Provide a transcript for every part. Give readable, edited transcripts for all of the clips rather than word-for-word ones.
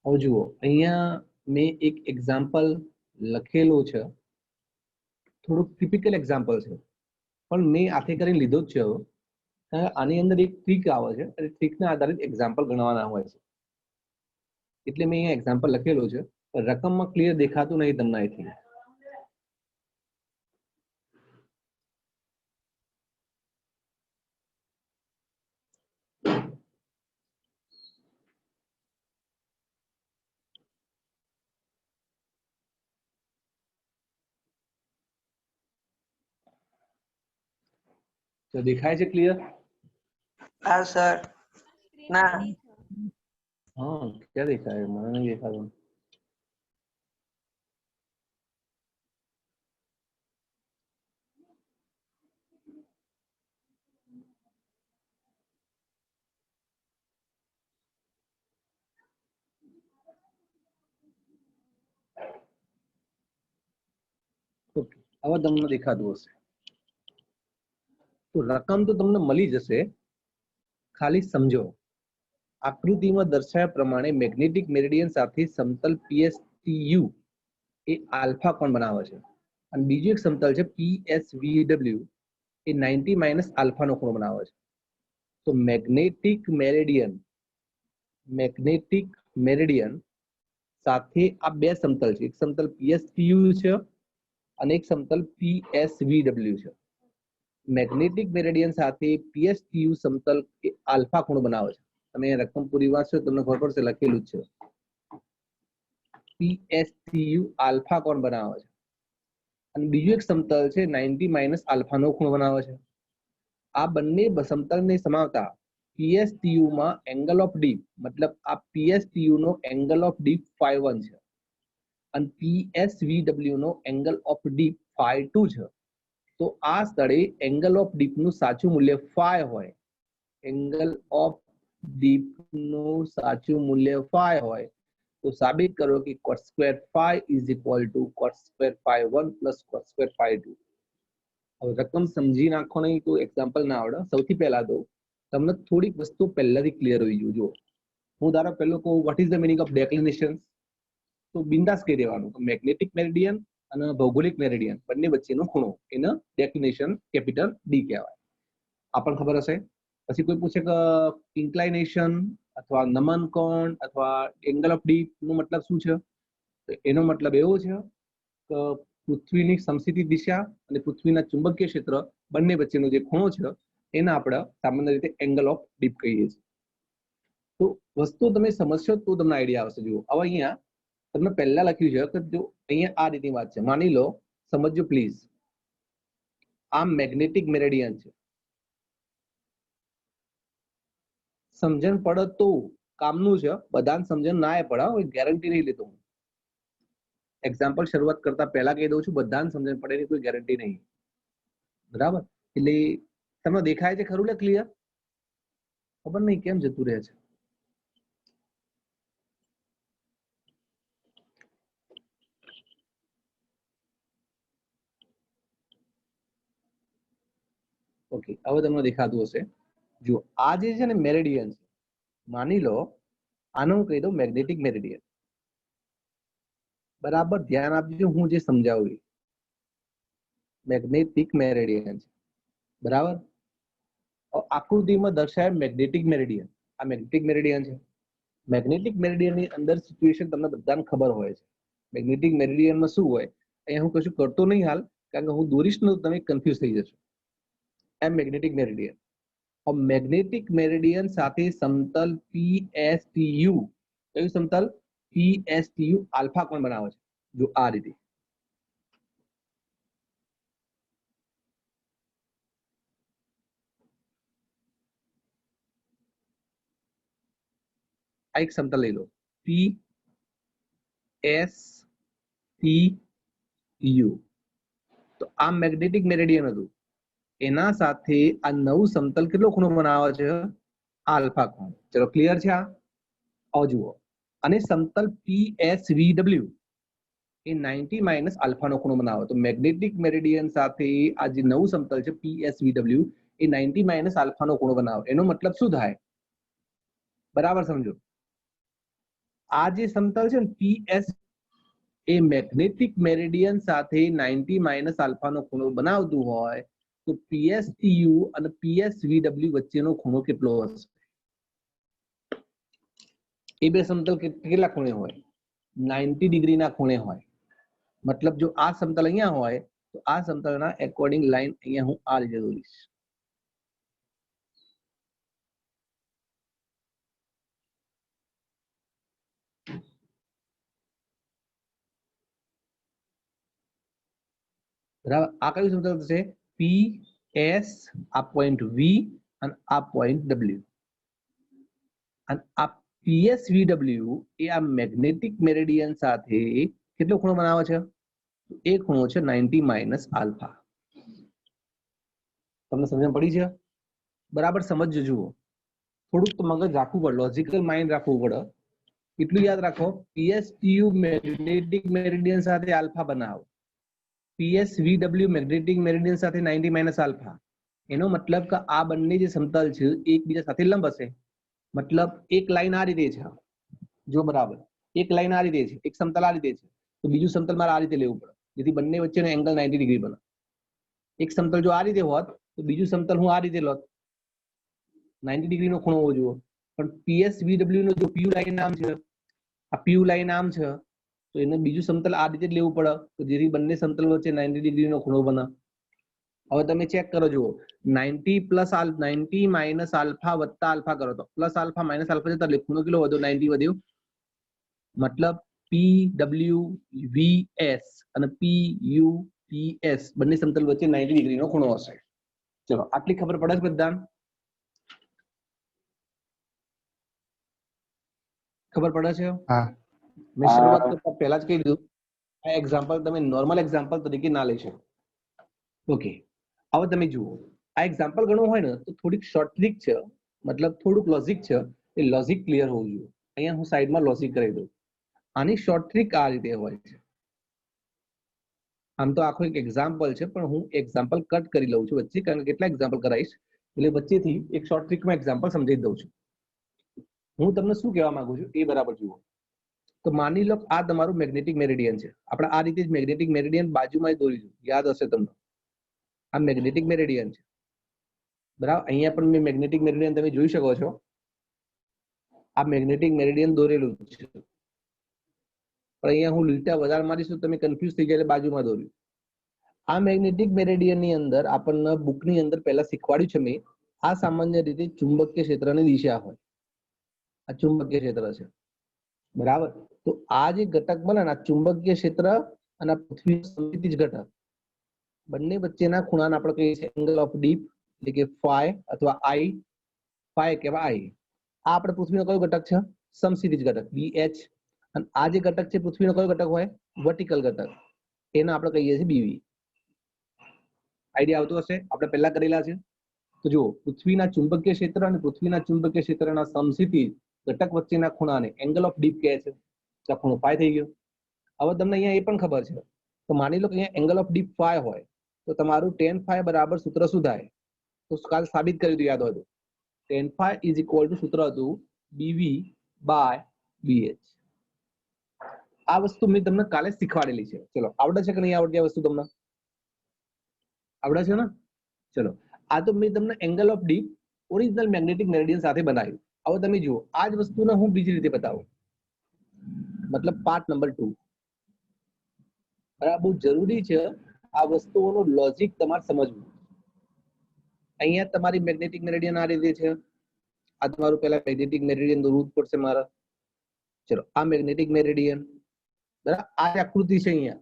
હવે જુઓ અહીંયા મેં એક એક્ઝામ્પલ લખેલું છે, થોડુંક ટિપિકલ એક્ઝામ્પલ છે, પણ મેં આથી કરીને લીધો જ છે. હવે આની અંદર એક ટ્રીક આવે છે અને ટ્રીકના આધારિત એક્ઝામ્પલ ગણવાના હોય છે, એટલે મેં અહીંયા એક્ઝામ્પલ લખેલું છે. રકમમાં ક્લિયર દેખાતું નહીં તમને અહીંથી. તો દેખાય છે ક્લિયર? હા સર. ના હા, ક્યાં દેખાય? મને નહીં દેખાતું. ઓકે, હવે તમને દેખાતું હશે. તો રકમ તો તમને મળી જશે, ખાલી સમજો. આકૃતિમાં દર્શાવ્યા પ્રમાણે મેગ્નેટિક મેરિડિયન સાથે સમતલ PSTU એ આલ્ફા કોણ બનાવે છે, અને બીજું એક સમતલ છે PSVW એ 90 માઇનસ આલ્ફાનો ખૂણો બનાવે છે. તો મેગ્નેટિક મેરિડિયન સાથે આ બે સમતલ છે, એક સમતલ PSTU છે અને એક સમતલ PSVW છે. મેગ્નેટિક મેરિડિયન સાથે PSTU સમતલ એ આલ્ફા ખૂણો બનાવે છે. તમે રકમ પૂરી વાંચશો તમને ખબર પડશે, લખેલું જ છે. PSTU આલ્ફા કોણ બનાવે છે અને બીજું એક સમતલ છે 90 માઇનસ આલ્ફાનો ખૂણો બનાવે છે. આ બંને સમતલને સમાવતા PSTU માં એંગલ ઓફ ડી, મતલબ આ PSTU નો એંગલ ઓફ ડી phi1 છે અને PSVW નો એંગલ ઓફ ડી phi2 છે. તો આ સ્થળે એંગલ ઓફ ડીપ નું સાચું મૂલ્ય phi હોય, એંગલ ઓફ ડીપ નું સાચું મૂલ્ય phi હોય, તો સાબિત કરો કે cot square phi is equal to cot square phi1 plus cot square phi2. હવે રકમ સમજી નાખો નહીં તો એક્ઝામ્પલ ના આવડે. સૌથી પહેલા તો તમને થોડીક વસ્તુ પહેલાથી ક્લિયર હોવી જોઈએ. જો હું ધારો પહેલો કહું what is the meaning of declination, તો બિંદાસ કહી દેવાનું કે મેગ્નેટિક મેરિડિયન અને ભૌગોલિક મેરિડિયન બંને વચ્ચેનો ખૂણો, એને ડેક્લિનેશન કેપિટલ ડી કહેવાય. આપણને ખબર હશે. પછી કોઈ પૂછે કે ઇન્ક્લાઇનેશન અથવા નમન કોણ અથવા એંગલ ઓફ ડી નો મતલબ શું છે, તો એનો મતલબ એવો છે કે પૃથ્વીની સમસ્થિતિ દિશા અને પૃથ્વીના ચુંબકીય ક્ષેત્ર બંને વચ્ચેનો જે ખૂણો છે એને આપણે સામાન્ય રીતે એંગલ ઓફ ડીપ કહીએ છીએ. તો વસ્તુ તમે સમજશો તો તમને આઈડિયા આવશે. જુઓ હવે અહીંયા તમને પહેલા લખ્યું છે કે જો અહીંયા આ રીતની વાત છે, માની લો, સમજજો પ્લીઝ. આ મેગ્નેટિક મેરિડિયન છે, સમજણ પડે તો કામનું છે, બધાને સમજણ ના પડે, ગેરંટી નહીં લેતો હું. એક્ઝામ્પલ શરૂઆત કરતા પહેલા કહી દઉં છું, બધાને સમજણ પડે એની કોઈ ગેરંટી નહીં, બરાબર? એટલે તમને દેખાય છે ખરું? લે ક્લિયર? ખબર નહીં કેમ જતું રહે છે. ઓકે, હવે તમને દેખાતું હશે. જુઓ આ જે છે ને મેરિડિયન છે, માની લો આને હું કહી દઉં મેગ્નેટિક મેરિડિયન. બરાબર ધ્યાન આપજો હું જે સમજાવું. મેગ્નેટિક મેરિડિયન છે, બરાબર? આકૃતિમાં દર્શાય મેગ્નેટિક મેરિડિયન. આ મેગ્નેટિક મેરિડિયન છે. મેગ્નેટિક મેરિડિયનની અંદર સિચ્યુએશન તમને બધાને ખબર હોય છે. મેગ્નેટિક મેરિડિયનમાં શું હોય અહીંયા હું કશું કરતો નહીં હાલ, કારણ કે હું દોરીશ ને તમે કન્ફ્યુઝ થઈ જશો. એમ મેગ્નેટિક મેરિડિયન. મેગ્નેટિક મેરિડિયન સાથે સમતલ PSTU, કયું સમતલ? PSTU આલ્ફા કોણ બનાવે છે? જો આ રીતે. આ એક સમતલ લઈ લો, PSTU. તો આ મેગ્નેટિક મેરિડિયન હતું, એના સાથે આ નવું સમતલ કેટલો ખૂણો બનાવે છે? આલ્ફા ખૂણો. ચલો ક્લિયર છે? આ જુઓ, અને સમતલ PSVW એ 90 માઇનસ આલ્ફાનો ખૂણો બનાવે. તો મેગ્નેટિક મેરિડિયન સાથે આ જે નવું સમતલ છે PSVW એ 90 માઇનસ આલ્ફાનો ખૂણો બનાવે. એનો મતલબ શું થાય? બરાબર સમજો. આ જે સમતલ છે ને પીએસ એ મેગ્નેટિક મેરિડિયન સાથે 90 માઇનસ આલ્ફાનો ખૂણો બનાવતું હોય તો પીએસટીયુ અને પીએસવીડબ્લ્યુ વચ્ચેનો ખૂણો કેટલો હશે? એ બે સમતલ કેટલા ખૂણે હોય? 90 ડિગ્રીના ખૂણે હોય. મતલબ જો આ સમતલ અહીંયા હોય તો આ સમતલના એકોર્ડિંગ લાઈન અહીંયા હું આ રીતે દોરીશ. બરાબર, આ કયું સમતલ થશે? પી એસ, આ પોઈન્ટ વી અને આ પોઈન્ટ ડબલ્યુ. અને આ પીએસવીડબ્લ્યુ એ આ મેગ્નેટિક મેરિડિયન સાથે કેટલો ખૂણો બનાવે છે? એ ખૂણો છે 90 માઇનસ આલ્ફા. તમને સમજણ પડી છે? બરાબર સમજજો. જુઓ, થોડુંક મગજ રાખવું પડે, લોજિકલ માઇન્ડ રાખવું પડે. એટલું યાદ રાખો, પીએસટીયુ મેગ્નેટિક મેરિડિયન સાથે આલ્ફા બનાવો, પીએસવીડબ્લ્યુ મેગ્નેટિક મેરિડિયન સાથે 90 માઇનસ આલ્ફા. એનો મતલબ કે આ બંને જે સમતલ છે એકબીજા સાથે લંબ હશે. મતલબ એક લાઈન આ રીતે છે, જો બરાબર એક લાઈન આ રીતે છે, એક સમતલ આ રીતે છે, તો બીજું સમતલ મારે આ રીતે લેવું પડે જેથી બંને વચ્ચેનો એંગલ 90 ડિગ્રી બને. એક સમતલ જો આ રીતે હોત તો બીજું સમતલ હું આ રીતે લોત, 90 ડિગ્રીનો ખૂણો હોવો જોઈએ. પણ પીએસવીડબ્લ્યુ નો જો પીયુ લાઈન નામ છે, આ પીયુ લાઈન નામ છે, તો એને બીજું સમતલ આ રીતે લેવું પડે તો જેથી બંને સમતલ વચ્ચે 90 ડિગ્રીનો ખૂણો બને. હવે તમે ચેક કરો, જુઓ 90 માઇનસ આલ્ફા વત્તા આલ્ફા કરો તો પ્લસ આલ્ફા માઇનસ આલ્ફા જતા એટલે ખૂણો કેટલો વધ્યો? 90 વધ્યો. મતલબ પીડબ્લ્યુ વીએસ અને પીયુ પીએસ બંને સમતલ વચ્ચે 90 ડિગ્રીનો ખૂણો હશે. ચલો, આટલી ખબર પડે છે બધાને? ખબર પડે છે? હા. મેં શરૂઆત કરતા પહેલા જ કહી દીધું, આ એક્ઝામ્પલ તમે નોર્મલ એક્ઝામ્પલ તરીકે ના લઈ શકો. ઓકે, હવે તમે જુઓ, આ એક્ઝામ્પલ ગણવું હોય ને તો થોડીક શોર્ટ ટ્રીક છે, મતલબ થોડુંક લોજિક છે, એ લોજિક ક્લિયર હોવું જોઈએ. અહીંયા હું સાઈડમાં લોજિક કરી દઉં. આની શોર્ટ ટ્રીક આ રીતે હોય છે. આમ તો આખો એક એક્ઝામ્પલ છે, પણ હું એક્ઝામ્પલ કટ કરી લઉં છું વચ્ચે, કારણ કે કેટલા એક્ઝામ્પલ કરાવીશ એટલે વચ્ચેથી એક શોર્ટ ટ્રીકમાં એક્ઝામ્પલ સમજાવી દઉં છું. હું તમને શું કહેવા માંગુ છું એ બરાબર જુઓ. તો માની લો આ તમારું મેગ્નેટિક મેરિડિયન છે. આપણે આ રીતે જ મેગ્નેટિક મેરિડિયન બાજુમાં જ દોરીશું, યાદ હશે તમને. આ મેગ્નેટિક મેરિડિયન છે, બરાબર. અહીંયા પણ મેં મેગ્નેટિક મેરિડિયન તમે જોઈ શકો છો. આ મેગ્નેટિક મેરિડિયન દોરેલું છે, પણ અહીંયા હું લીટા વધારે મારીશું તમે કન્ફ્યુઝ થઈ જાય એટલે બાજુમાં દોર્યું. આ મેગ્નેટિક મેરિડિયન ની અંદર આપણને બુકની અંદર પહેલા શીખવાડ્યું છે મેં, આ સામાન્ય રીતે ચુંબકીય ક્ષેત્રની દિશા હોય. આ ચુંબકીય ક્ષેત્ર છે, બરાબર. તો આ જે ઘટક બને ને, આ ચુંબકીય ક્ષેત્ર અને પૃથ્વી સમમિતિજ ઘટક બંને વચ્ચેના ખૂણાને આપણે કહીએ છીએ એંગલ ઓફ ડીપ, એટલે કે ફાઈ અથવા આઈ. ફાઈ કહેવાય આઈ. આ આપણે પૃથ્વીનો કયો ઘટક છે? સમક્ષિતિજ ઘટક BH. અને આ જે ઘટક છે પૃથ્વીનો કયો ઘટક હોય? વર્ટિકલ ઘટક, એને આપણે કહીએ છીએ BV. આઈડિયા આવતો હશે, આપણે પહેલા કરેલા છે. તો જુઓ, પૃથ્વીના ચુંબકીય ક્ષેત્ર અને પૃથ્વીના ચુંબકીય ક્ષેત્રના સમક્ષિતિજ ઘટક વચ્ચેના ખૂણાને એંગલ ઓફ ડીપ કહે છે. આ ખૂણો પાઈ થઈ ગયો. હવે તમને અહીંયા એ પણ ખબર છે, તો માની લો કે અહીંયા એંગલ ઓફ ડીપ ફાઈ હોય તો તમારું tan phi બરાબર સૂત્ર શું થાય? તો કાલ સાબિત કરી દઉં, યાદ હોય તો. tan phi is equal two સૂત્ર હતું BV બાય BH. આ વસ્તુ મેં તમને કાલે શીખવાડેલી છે. ચલો, આવડે છે કે નહીં આવડતી આ વસ્તુ તમને? આવડે છે ને? ચલો, આ તો મેં તમને angle of deep original magnetic meridian સાથે બનાવ્યું. હવે તમે જુઓ, આ જ વસ્તુને હું બીજી રીતે બતાવું, મતલબ પાર્ટ નંબર 2. બરાબર, બહુ જરૂરી છે આ વસ્તુઓનું લોજિક તમારે સમજવું. અહીંયા તમારી મેગ્નેટિક મેરિડિયન આ રીતે છે. આ તમારું પહેલા મેગ્નેટિક મેરિડિયન દોરવું પડશે મારે. ચલો, આ મેગ્નેટિક મેરિડિયન, બરાબર. આ આકૃતિ છે અહીંયા,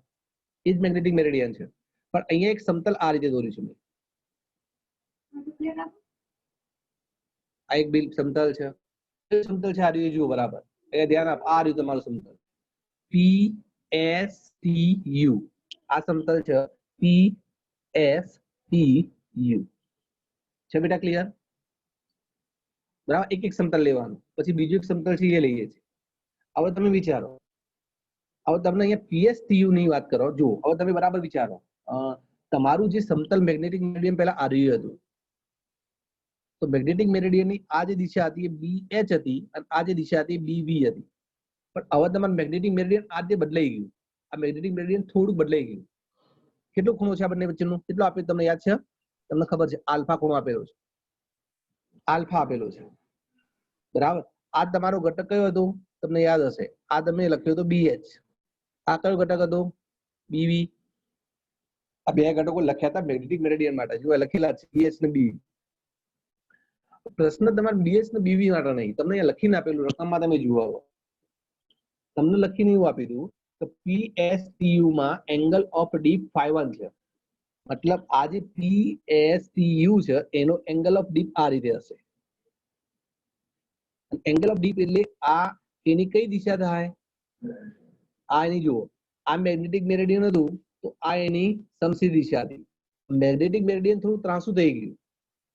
એ જ મેગ્નેટિક મેરિડિયન છે, પણ અહીંયા એક સમતલ આ રીતે દોર્યું છે મેં. આ એક બિલ સમતલ છે, સમતલ છે આ રીતે જુઓ, બરાબર. અહીંયા ધ્યાન આપ, આ રીતે તમારું સમતલ PSTU. આ સમતલ છે PSTU. છે બેટા ક્લિયર? બરાબર, એક એક સમતલ લેવાનું, પછી બીજું એક સમતલ છે એ લઈએ છીએ. હવે તમે વિચારો, હવે તમને અહીંયા PSTU ની વાત કરો. જુઓ, હવે તમે બરાબર વિચારો, તમારું જે સમતલ મેગ્નેટિક મેરિડિયન પહેલા આ રહ્યું હતું, તો મેગ્નેટિક મેરિડિયન ની આ જે દિશા હતી એ BH હતી અને આ જે દિશા હતી BV હતી. પણ હવે તમારું મેગ્નેટિક મેરિડિયન આ જે બદલાઈ ગયું, આ મેગ્નેટિક મેરિડિયન થોડું બદલાઈ ગયું. કેટલો ખૂણો છે આ બંને વચ્ચેનો? કેટલો આપ્યો તમને યાદ છે? તમને ખબર છે આલ્ફા ખૂણો આપેલો છે, આલ્ફા આપેલો છે, બરાબર. આ તમારો ઘટક કયો હતો તમને યાદ હશે, આ તમે લખ્યો હતો BH. આ કયો ઘટક હતો? BV. આ બે ઘટકો લખ્યા હતા મેગ્નેટિક મેરિડિયન માટે, જો લખેલા છે BH ને BV. પ્રશ્ન તમારે BH ને BV માટે નહીં, તમને અહીંયા લખીને આપેલું રકમમાં તમે જુઓ, તમને લખીને એવું આપી દઉં કે PSTU માં એંગલ ઓફ ડીપ ∅1 છે, મતલબ આ જે PSTU છે એનો એંગલ ઓફ ડીપ આ રીતે હશે. એંગલ ઓફ ડીપ એટલે આ એની કઈ દિશા થાય? આ એની જુઓ, આ મેગ્નેટિક મેરિડિયન હતું તો આ એની સમસીધી દિશા હતી. મેગ્નેટિક મેરિડિયન થોડું ત્રાંસુ થઈ ગયું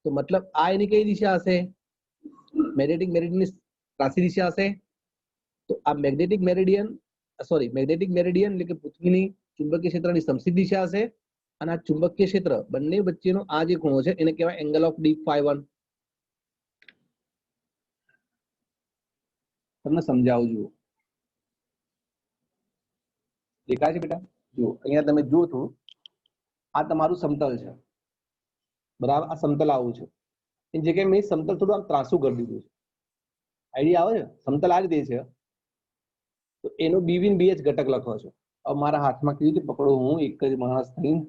તો મતલબ આ એની કઈ દિશા હશે? મેગ્નેટિક મેરિડિયનની ત્રાંસી દિશા હશે. તો આ મેગ્નેટિક મેરિડિયન એટલે કે પૃથ્વીની ચુંબકીય ક્ષેત્રની સમસીધી દિશા હશે, અને આ ચુંબકીય ક્ષેત્ર બંને વચ્ચેનો આ જે ખૂણો છે એને કહેવાય એંગલ ઓફ ડીપ ∅1. તમને સમજાવું, જુઓ દેખાય છે બેટા? જુઓ અહીંયા તમે જુઓ છો, આ તમારું સમતલ છે, બરાબર. આ સમતલ આવું છે, એની જગ્યાએ મેં સમતલ થોડું આમ ત્રાંસુ કરી દીધું છે. આઈડિયા આવે છે? સમતલ આ રીતે છે તો એનો BV ને BH ઘટક લખો છો. હવે મારા હાથમાં કેવી રીતે પકડો હું એક જ માણસ થઈને?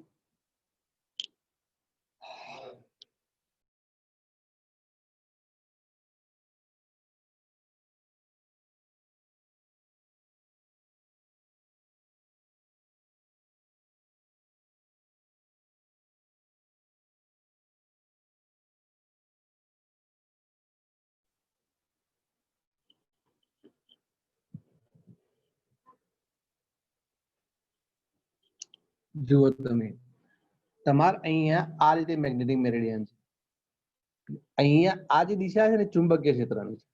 જુઓ તમે, તમારે અહીંયા આ રીતે મેગ્નેટિક મેરિડિયન છે, અહીંયા આ જે દિશા છે ને ચુંબકીય ક્ષેત્રની છે.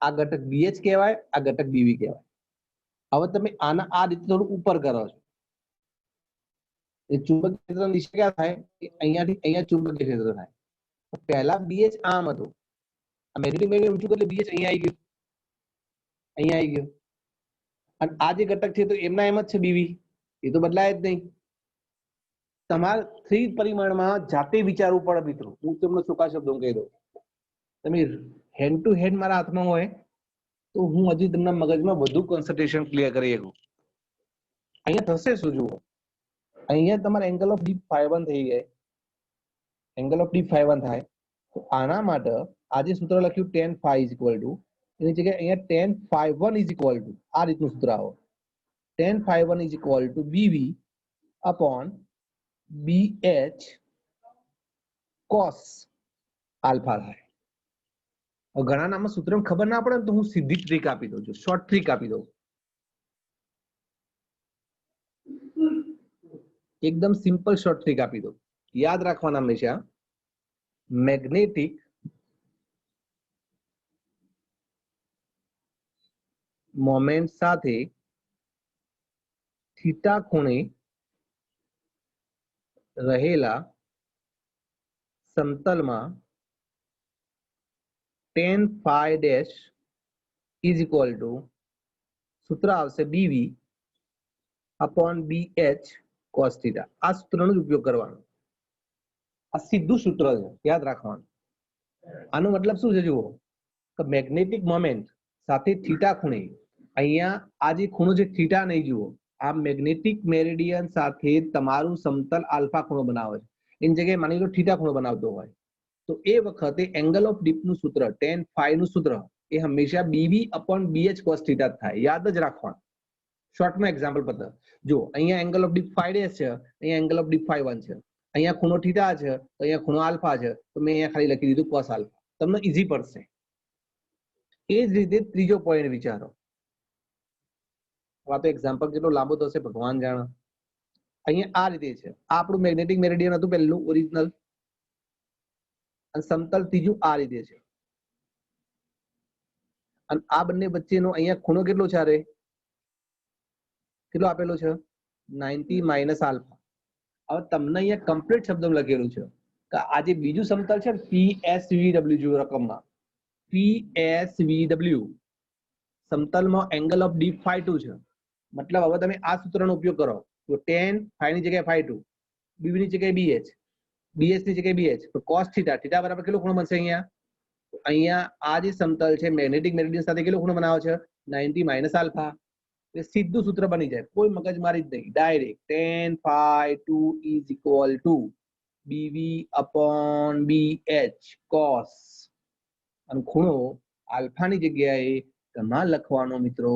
આ ઘટક BH કહેવાય, આ ઘટક BV કહેવાય. હવે તમે આના આ રીતે થોડું ઉપર કરો છો, એ ચુંબકીય ક્ષેત્રની દિશા ક્યાં થાય? અહીંયાથી અહીંયા ચુંબકીય ક્ષેત્ર થાય. પહેલા BH આમ હતું, આ મેગ્નેટિક મેરિડિયન ઊંચું એટલે BH અહીંયા આવી ગયું, અહીંયા આવી ગયો. અને આ જે ઘટક છે તો એમના એમ જ છે BV, એ તો બદલાય જ નહીં. તમારે 3 પરિમાણમાં જાતે વિચારવું પડે મિત્રો. હું તમને ચોખ્ખા શબ્દોમાં કહી દઉં, તમે હેન્ડ ટુ હેન્ડ મારા હાથમાં હોય તો હું હજી તમને મગજમાં વધુ કોન્સન્ટ્રેશન ક્લિયર કરી શકું. અહીંયા થશે શું? જુઓ, અહીંયા તમારે એંગલ ઓફ ડીપ ∅1 થઈ જાય, એંગલ ઓફ ડીપ ∅1 થાય તો આના માટે આ જે સૂત્ર લખ્યું tan phi is equal to, એની જગ્યાએ અહીંયા tan phi1 is equal to આ રીતનું સૂત્ર આવો, tan phi1 is equal to BV upon BH cos alpha થાય. ઘણા નામાં સૂત્ર ખબર ના પડે તો હું સીધી ટ્રીક આપી દઉં છું, શોર્ટ ટ્રીક આપી દઉં, એકદમ સિમ્પલ શોર્ટ ટ્રીક આપી દઉં. યાદ રાખવાના હંમેશા, મેગ્નેટિક મોમેન્ટ સાથે થીટા ખૂણે રહેલા સમતલમાં tan phi dash is equal to સૂત્ર આવશે BV upon BH cos theta. આ સૂત્રનો જ ઉપયોગ કરવાનો, આ સીધું સૂત્ર છે, યાદ રાખવાનું. આનો મતલબ શું છે? જુઓ કે મેગ્નેટિક મોમેન્ટ સાથે થીટા ખૂણે, અહીંયા આ જે ખૂણો છે થીટા નહીં, જુઓ આ મેગ્નેટિક મેરિડિયન સાથે તમારું સમતલ આલ્ફા ખૂણો બનાવે છે, એની જગ્યાએ માની લો થીટા ખૂણો બનાવતો હોય તો એ વખતે એંગલ ઓફ ડીપ નું સૂત્ર tan phi નું સૂત્ર એ હંમેશા BV upon BH cos theta થાય. યાદ જ રાખવાનું. શોર્ટમાં એક્ઝામ્પલ પતા, જો અહીંયા angle of deep phi dash છે, અહીંયા એંગલ ઓફ ડીપ ∅1 છે, અહીંયા ખૂણો થીટા છે તો અહીંયા ખૂણો આલ્ફા છે, તો મેં અહીંયા ખાલી લખી દીધું cos આલ્ફા, તમને ઈઝી પડશે. એ જ રીતે ત્રીજો પોઈન્ટ વિચારો. આ તો એક્ઝામ્પલ કેટલો લાંબો થશે ભગવાન જાણે. અહીંયા આ રીતે છે, આ આપણું મેગ્નેટિક મેરિડિયન હતું પહેલું ઓરિજિનલ, અને સમતલ ત્રીજું આ રીતે છે, અને આ બંને વચ્ચેનો અહીંયા ખૂણો કેટલો છે? અરે કેટલો આપેલો છે? 90 માઇનસ આલ્ફા. હવે તમને અહીંયા કમ્પ્લીટ શબ્દમાં લખેલું છે કે આ જે બીજું સમતલ છે PSVW, જો રકમમાં PSVW સમતલમાં એંગલ ઓફ ડી φ2 છે, મતલબ હવે તમે આ સૂત્રનો ઉપયોગ કરો તો tan φ ની જગ્યાએ φ2, bv ની જગ્યાએ bh, bh ની જગ્યાએ bh, તો cos થીટા, થીટા બરાબર કેટલો ખૂણો બનશે અહીંયા? અહીંયા આ જે સમતલ છે મેગ્નેટિક મેરિડિયન સાથે કેટલો ખૂણો બનાવે છે? 90 માઇનસ આલ્ફા. એટલે સીધું સૂત્ર બની જાય, કોઈ મગજમારી જ નહીં, direct tan φ2 is equal to bv upon bh cos, અને ખૂણો આલ્ફાની જગ્યાએ તમારે લખવાનો મિત્રો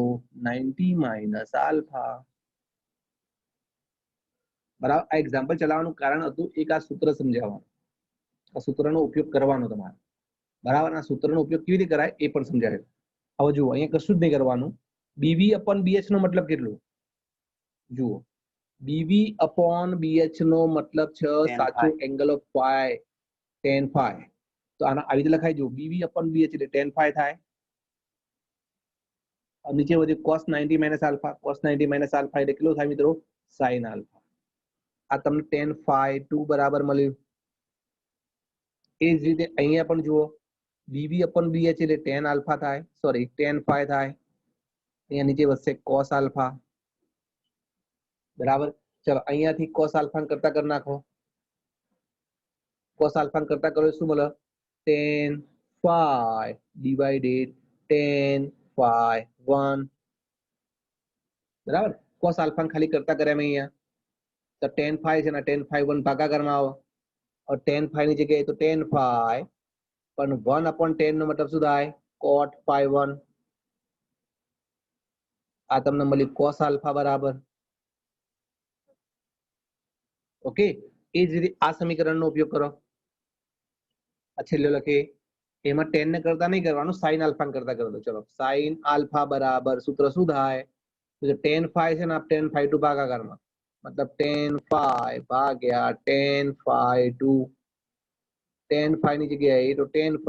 90 માઇનસ આલ્ફા. બરાબર, આ એક્ઝામ્પલ ચલાવવાનું કારણ હતું એક આ સૂત્ર સમજાવવાનું, આ સૂત્રનો ઉપયોગ કરવાનો તમારે. બરાબર, આ સૂત્રનો ઉપયોગ કેવી રીતે કરાય એ પણ સમજાવ્યું. હવે જુઓ, અહીંયા કશું જ નહીં કરવાનું. બીવી અપોન બીએચ નો મતલબ કેટલું? જુઓ, બીવી અપોન બીએચ નો મતલબ છે સાચો angle of phi, tan phi. તો આના આવી રીતે લખાઈ, જુઓ, બીવી અપોન બીએચ એટલે tan ફાઈ થાય. નીચે વધ્યું cos 90 minus alpha, cos 90 minus alpha એટલે કેટલું થાય મિત્રો? sin alpha. આ તમને tan φ2 બરાબર મળ્યું. એ જ રીતે અહીંયા પણ જુઓ, bv અપોન bh એટલે tan આલ્ફા થાય, સોરી tan φ થાય. અહીંયા નીચે વધશે cos આલ્ફા. બરાબર, ચલો અહીંયાથી cos આલ્ફા કરતા કરી નાખો. cos આલ્ફા કરતા કરો શું મળે? tan φ divided tan φ1. બરાબર, cos આલ્ફા ખાલી કરતા કર્યા મેં અહીંયા, તો tan φ છે ને tan φ1 ભાગાકારમાં આવો, और tan φ ની જગ્યાએ તો tan φ, પણ 1 upon tan નો મતલબ શું થાય? cot φ1. આ તમને મળ્યું cos આલ્ફા બરાબર. ઓકે, એ જ રીતે આ સમીકરણનો ઉપયોગ કરો. આ છેલ્લે લખે એમાં tan ને કરતા નહીં કરવાનું, sin આલ્ફા કરતા કરી દો. ચલો, sin આલ્ફા બરાબર સૂત્ર શું થાય? તો tan φ છે ને tan φ2 ભાગાકારમાં, मतलब tan φ ભાગ્યા tan φ2. tan φ ની જગ્યાએ તો tan φ,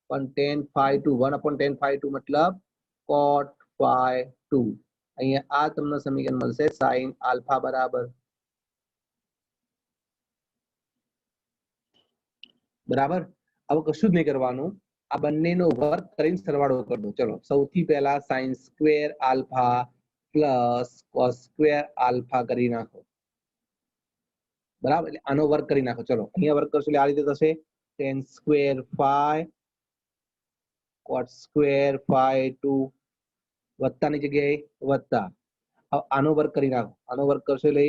પણ tan φ2 1 upon tan φ2 मतलब cot φ2. અહીંયા આ તમને સમીકરણ મળશે sin આલ્ફા બરાબર. બરાબર, હવે કશું જ નહીં કરવાનું, આ બંનેનો વર્ગ કરીને સરવાળો કરી દો. ચલો, સૌથી પહેલા sin square alpha plus cos square alpha કરી નાખો. બરાબર, એટલે આનો વર્ગ કરી નાખો. ચલો, અહીંયા વર્ગ કરશો એટલે આ રીતે થશે tan સ્ક્વેર φ cot સ્ક્વેર φ2 વત્તાની જગ્યાએ વત્તા. હવે આનો વર્ગ કરી નાખો, આનો વર્ગ કરશો એટલે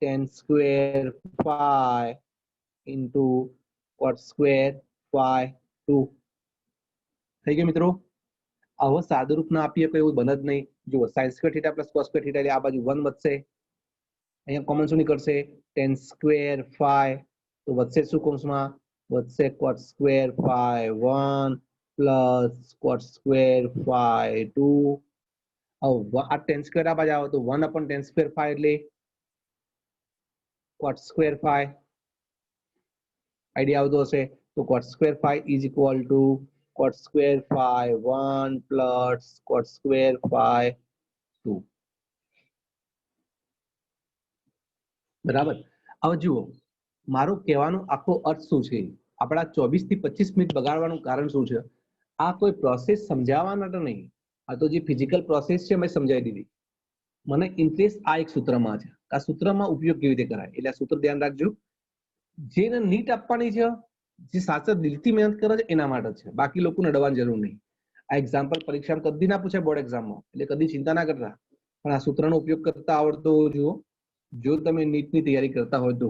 tan square φ into cot square φ2 થઈ ગયું મિત્રો. હવે સાદું રૂપ ના આપીએ કોઈ એવું બને જ નહીં. જુઓ, sin square theta plus cos square theta એટલે આ બાજુ 1 વધશે, અહીંયા કોમન શું નીકળશે? tan સ્ક્વેર φ, તો વધશે શું કૌંસમાં? વધશે cot square φ1 plus cot square φ2. હવે આ tan સ્ક્વેર આ બાજુ આવે તો 1 upon tan સ્ક્વેર φ એટલે cot સ્ક્વેર φ. આઈડિયા આવતો હશે તો cot square φ is equal to cot square φ1 plus cot square φ2. બરાબર, હવે જુઓ, મારો કહેવાનો આખો અર્થ શું છે? આપણા 24 થી 25 મિનિટ બગાડવાનું કારણ શું છે? આ કોઈ પ્રોસેસ સમજાવવા માટે નહીં, આ તો જે ફિઝિકલ પ્રોસેસ છે મેં સમજાવી દીધી. મને ઇન્ટરેસ્ટ આ એક સૂત્રમાં છે, આ સૂત્રમાં ઉપયોગ કેવી રીતે કરાય, એટલે આ સૂત્ર ધ્યાન રાખજો. જેને નીટ આપવાની છે, જે સાચા દિલથી મહેનત કરે છે એના માટે છે, બાકી લોકોને ડરવાની જરૂર નહીં. આ એક્ઝામ્પલ પરીક્ષામાં કદી ના પૂછાય, બોર્ડ એક્ઝામમાં, એટલે કદી ચિંતા ના કરતા. પણ આ સૂત્રનો ઉપયોગ કરતા આવડતો જુઓ, જો તમે નીટની તૈયારી કરતા હોય તો.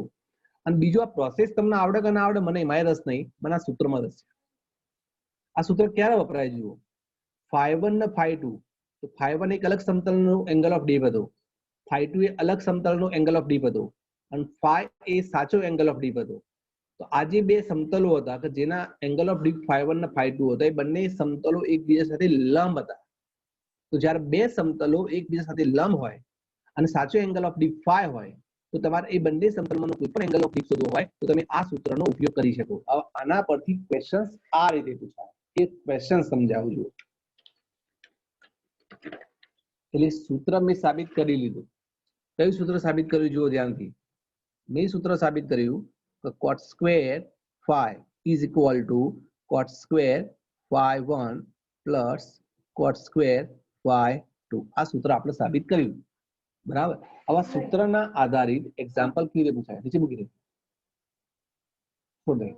અને બીજું, આ પ્રોસેસ તમને આવડે કે ના આવડે મને એમાં રસ નહીં, મને આ સૂત્રમાં રસ છે. આ સૂત્ર ક્યારે વપરાય? જુઓ, φ1 ને φ2, તો φ1 એક અલગ સમતલનો એંગલ ઓફ ડીપ હતો, φ2 એ અલગ સમતલનો એંગલ ઓફ ડીપ હતો, અને φ એ સાચો એંગલ ઓફ ડીપ હતો. તો આ જે બે સમતલો હતા કે જેના એંગલ ઓફ ડીપ φ1 ને φ2 હતા, એ બંને સમતલો એકબીજા સાથે લંબ હતા. તો જ્યારે બે સમતલો એકબીજા સાથે લંબ હોય અને સાચો એંગલ ઓફ ડીપ φ હોય, તો તમારે એ બંને સમતલમાંનો કોઈ પણ એંગલ ઓફ ડીપ શોધવો હોય તો તમે આ સૂત્રનો ઉપયોગ કરી શકો. હવે આના પરથી ક્વેશ્ચન્સ આ રીતે પૂછાય, એક ક્વેશ્ચન સમજાવું છું. એટલે સૂત્ર મેં સાબિત કરી લીધું. કયું સૂત્ર સાબિત કર્યું? જુઓ ધ્યાનથી. મેં સૂત્ર સાબિત કર્યું કે cot square φ is equal to cot square φ1 plus cot square y2 આ સૂત્ર આપણે સાબિત કર્યું બરાબર આવા સૂત્રના આધારિત એક્ઝામ્પલ કેવી રીતે પૂછાય નીચે મૂકી દે છોડ દે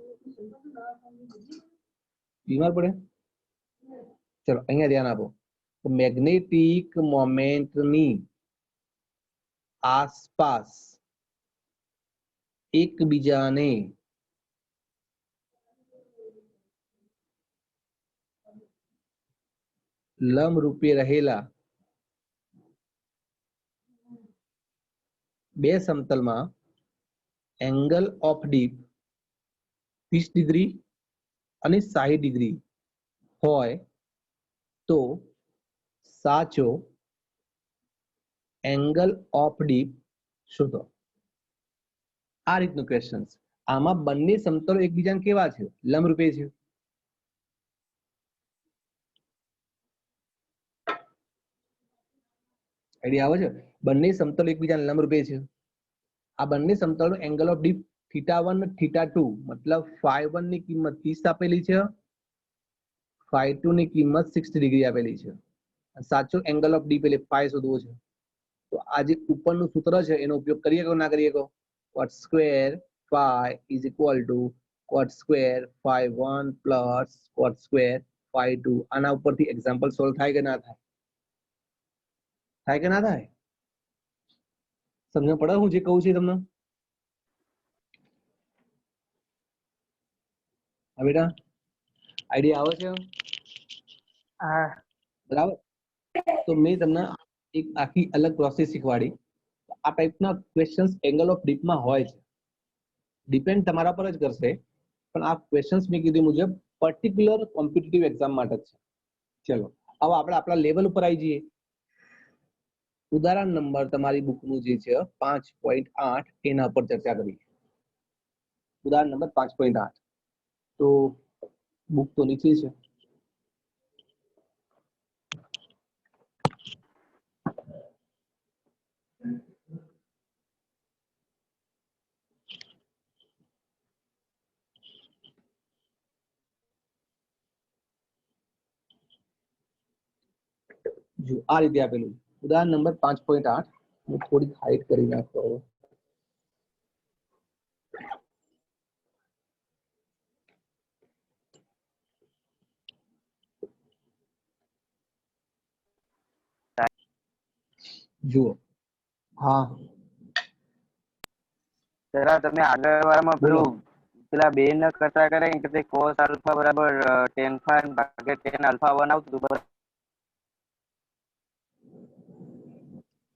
બીમાર પડે ચલો અહીંયા ધ્યાન આપો તો મેગ્નેટિક મોમેન્ટની આસપાસ એકબીજાને લંબરૂપે રહેલા બે સમતલમાં એંગલ ઓફ ડીપ 30 ડિગ્રી અને 60 ડિગ્રી હોય તો સાચો એંગલ ઓફ ડીપ શોધો આ રીતનું ક્વેશ્ચન આમાં બંને સમતલો એકબીજાને કેવા છે લંબરૂપે છે આઈડિયા આવે છે બંને સમતલ એકબીજાને લંબરૂપે છે આ બંને સમતલનો એંગલ ઓફ ડીપ θ1 θ2 મતલબ φ1 ની કિંમત 30 આપેલી છે φ2 ની કિંમત 60 ડિગ્રી આપેલી છે સાચો એંગલ ઓફ ડીપ એટલે φ શોધવો છે તો આ જે ઉપરનું સૂત્ર છે એનો ઉપયોગ કરીએ કે ના કરીએ cot square phi is equal to cot square phi1 plus cot square phi2 આના ઉપરથી એક્ઝામ્પલ સોલ્વ થાય કે ના થાય કે ના થાય સમજણ પડે હું જે કહું છું તમને હા બેટા આઈડિયા આવે છે હા બરાબર તો મેં તમને એક આખી અલગ પ્રોસેસ શીખવાડી આ ટાઈપના ક્વેશ્ચન્સ એંગલ ઓફ ડીપમાં હોય છે ડિપેન્ડ તમારા પર જ કરશે પણ આ ક્વેશ્ચન્સ મેં કીધું મુજબ પર્ટિક્યુલર કોમ્પિટિટિવ એક્ઝામ માટે જ છે ચલો હવે આપણે આપણા લેવલ ઉપર આવી જઈએ ઉદાહરણ નંબર તમારી બુકનું જે છે 5.8 એના પર ચર્ચા કરી ઉદાહરણ નંબર 5.8 તો બુક તો નીચે છે જો આ રીતે આપેલું ઉદાહરણ નંબર 5.8 હું થોડી હાઈટ કરી નાખતો જુઓ હા જરા તમે આગળ વાળામાં પેલા બે ન કરતા કરે કે cos આલ્ફા બરાબર tan phi ભાગ્યા tan alpha 1 આવતું બરાબર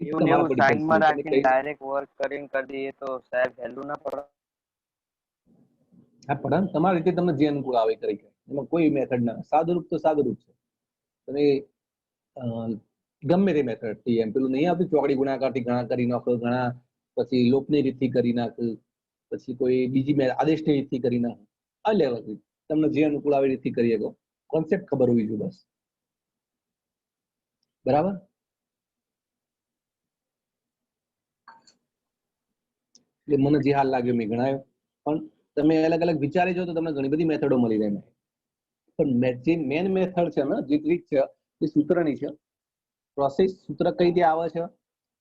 એવું સાઈન માં રાખીને ડાયરેક્ટ વર્ક કરીને કરી દઈએ તો સાહેબ વેલ્યુ ના પડે હા પણ તમારી રીતે તમને જે અનુકૂળ આવે કરી એમાં કોઈ મેથડ ના સાદુરૂપ તો સાદુરૂપ છે તમે ગમે તે મેથડ થી એમ પેલું નહીં આવતું ચોકડી ગુણાકારથી ઘણા કરી નાખો ઘણા પછી લોપની રીતથી કરી નાખો પછી કોઈ બીજી આદેશની રીતથી કરી નાખો આ લેવલથી તમને જે અનુકૂળ આવે રીતથી કરી શકો કોન્સેપ્ટ ખબર હોવી જોઈએ બસ બરાબર એટલે મને જે હાલ લાગ્યો મેં ગણાયો પણ તમે અલગ અલગ વિચારી જો તો તમને ઘણી બધી મેથડો મળી રહે પણ જે મેન મેથડ છે ને જે ટ્રીક છે એ સૂત્રની છે પ્રોસેસ સૂત્ર કઈ રીતે આવે છે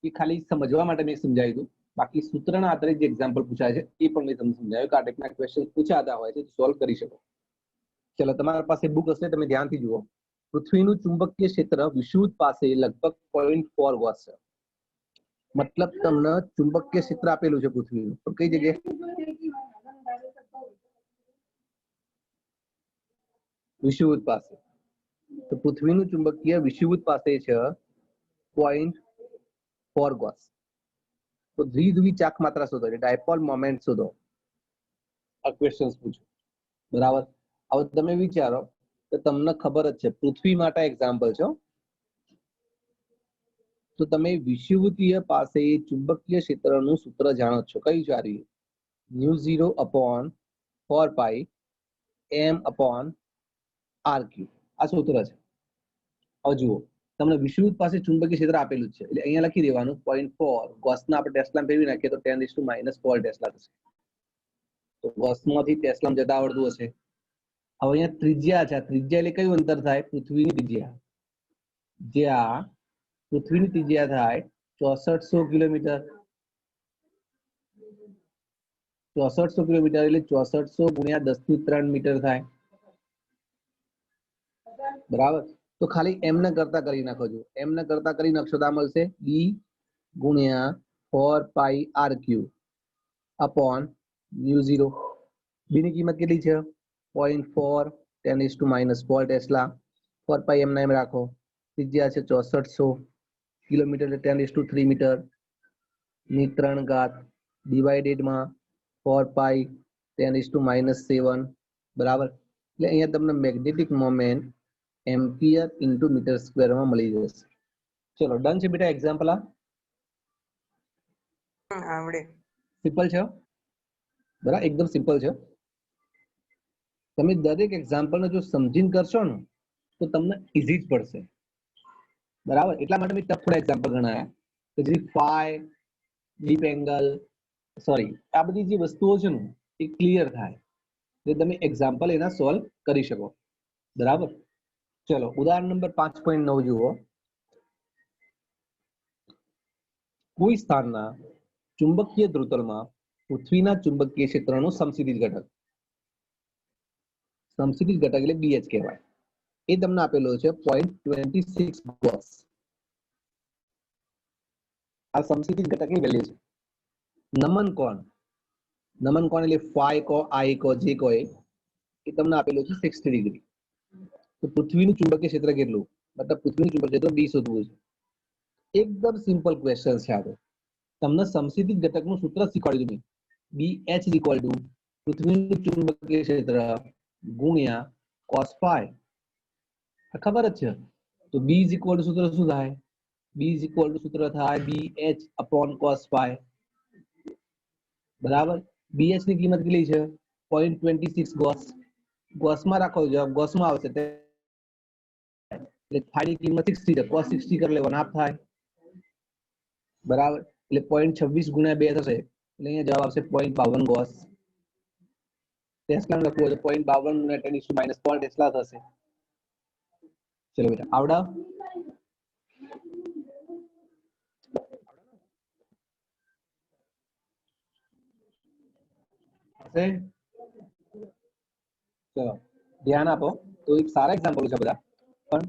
એ ખાલી સમજવા માટે મેં સમજાવ્યું હતું બાકી સૂત્રના આધારે જે એક્ઝામ્પલ પૂછાય છે એ પણ મેં તમને સમજાવ્યું કે આ ટાઈપના ક્વેશ્ચન પૂછાતા હોય છે સોલ્વ કરી શકો ચલો તમારા પાસે બુક હશે તમે ધ્યાનથી જુઓ પૃથ્વીનું ચુંબકીય ક્ષેત્ર વિષુવવૃત્ત પાસે લગભગ 0.4 ગોસ છે મતલબ તમને ચુંબકીય ક્ષેત્ર આપેલું છે પૃથ્વીનું તો કઈ જગ્યાએ વિષુવવૃત્ત પાસે તો પૃથ્વીનું ચુંબકીય વિષુવવૃત્ત પાસે છે 0.4 ગોસ તો દ્વિધ્રુવી ચાક માત્રા શોધો એટલે ડાયપોલ મોમેન્ટ શોધો આ ક્વેશ્ચન્સ પૂછો બરાબર હવે તમે વિચારો કે તમને ખબર જ છે પૃથ્વી માટે એક્ઝામ્પલ છે તો તમે વિષુવવૃત્તીય પાસે ચુંબકીય ક્ષેત્રનું સૂત્ર જાણો છો કયું છે આ μ0/4π m/r3 આ સૂત્ર છે હવે જુઓ તમને વિષુવવૃત્ત પાસે ચુંબકીય ક્ષેત્ર આપેલું છે એટલે અહીંયા લખી દેવાનું 0.4 ગોસના આપણે ટેસ્લામાં ફેરવી નાખીએ તો 10⁻⁴ ટેસ્લા થશે તો ગોસમાંથી ટેસ્લામાં જતા આવડતું હશે હવે અહીંયા ત્રિજ્યા છે ત્રિજ્યા એટલે કયું અંતર થાય પૃથ્વીની ત્રિજ્યા જ્યાં પૃથ્વીની ત્રિજ્યા થાય 6400 કિલોમીટર. 6400 કિલોમીટર એટલે 6400 ગુણ્યા 10⁻³ મીટર થાય. બરાબર. તો ખાલી એમને કરતા કરી નાખો છો. એમને કરતા કરી નાખશો તો આ મળશે b ગુણ્યા 4πr³ અપોન μ0. b ની કિંમત કેટલી છે? 0.4 10⁻⁻4 ટેસ્લા. 4π એમને એમ રાખો. ત્રિજ્યા છે 6400 કિલોમીટર એટલે 10⁻³ મીટર ની 3 ઘાત ડિવાઇડેડમાં 4π 10⁻⁻7. બરાબર. એટલે અહીંયા તમને magnetic moment ampere into metre સ્ક્વેરમાં મળી જશે. ચલો ડન છે બેટા. એક્ઝામ્પલ આવડે. સિમ્પલ છે બરાબર, એકદમ સિમ્પલ છે. તમે દરેક એક્ઝામ્પલને જો સમજીને કરશો ને તો તમને ઈઝી જ પડશે. બરાબર. એટલા માટે મેં થોડા એક્ઝામ્પલ ગણાયા કે જે ફાઈ, ડીપ એંગલ, સોરી, આ બધી જે વસ્તુઓ છે ને એ ક્લિયર થાય એટલે તમે એક્ઝામ્પલ એના સોલ્વ કરી શકો. બરાબર. ચલો ઉદાહરણ નંબર 5.9 જુઓ. કોઈ સ્થાનના ચુંબકીય ધ્રુવતલમાં પૃથ્વીના ચુંબકીય ક્ષેત્રનો સમસ્થિતિ ઘટક. સમસ્થિતિ ઘટક એટલે BH કહેવાય. એ તમને આપેલો છે 0.26 ગોસ. આ સમસ્થિતિ ઘટકની વેલ્યુ છે. નમન કોણ, નમન કોણ એટલે ફાઈ કો, આઈ કો, જે કો એ તમને આપેલું છે 60 ડિગ્રી. તો પૃથ્વીનું ચુંબકીય ક્ષેત્ર કેટલું, મતલબ પૃથ્વીનું ચુંબકીય ક્ષેત્ર B શોધવું છે. એકદમ સિમ્પલ ક્વેશ્ચન છે આ. તમને સમસ્થિતિ ઘટકનું સૂત્ર શીખવાડી દીધું. BH ઇક્વલ ટુ પૃથ્વીનું ચુંબકીય ક્ષેત્ર ગુણ્યા cos phi. ખબર જ છે. તો B ઇક્વલ ટુ સૂત્ર શું થાય? B ઇક્વલ ટુ સૂત્ર થાય BH અપોન cos phi. બરાબર. BH ની કિંમત કેટલી છે? 0.26 ગોસ. ગોસમાં રાખો જવાબ ગોસમાં આવશે એટલે phi ની કિંમત 60 છે. cos 60 કરી લેવાનો હાફ થાય. બરાબર. એટલે 0.26 ગુણ્યા 2 થશે એટલે અહીંયા જવાબ આવશે 0.52 ગોસ. ટેસ્લા લખવું હોય તો 0.52 ગુણ્યા 10⁻⁻4 ટેસ્લા થશે. ચલો બેટા આવડા. ચલો ધ્યાન આપો. તો એક સારા એક્ઝામ્પલ છે બધા. પણ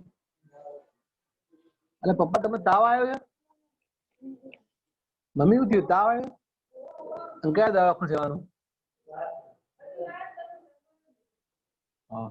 એટલે પપ્પા તમને તાવ આવ્યો છે? મમ્મી શું થયું? તાવ આવ્યો? કયા દવાખાને જવાનું? હા.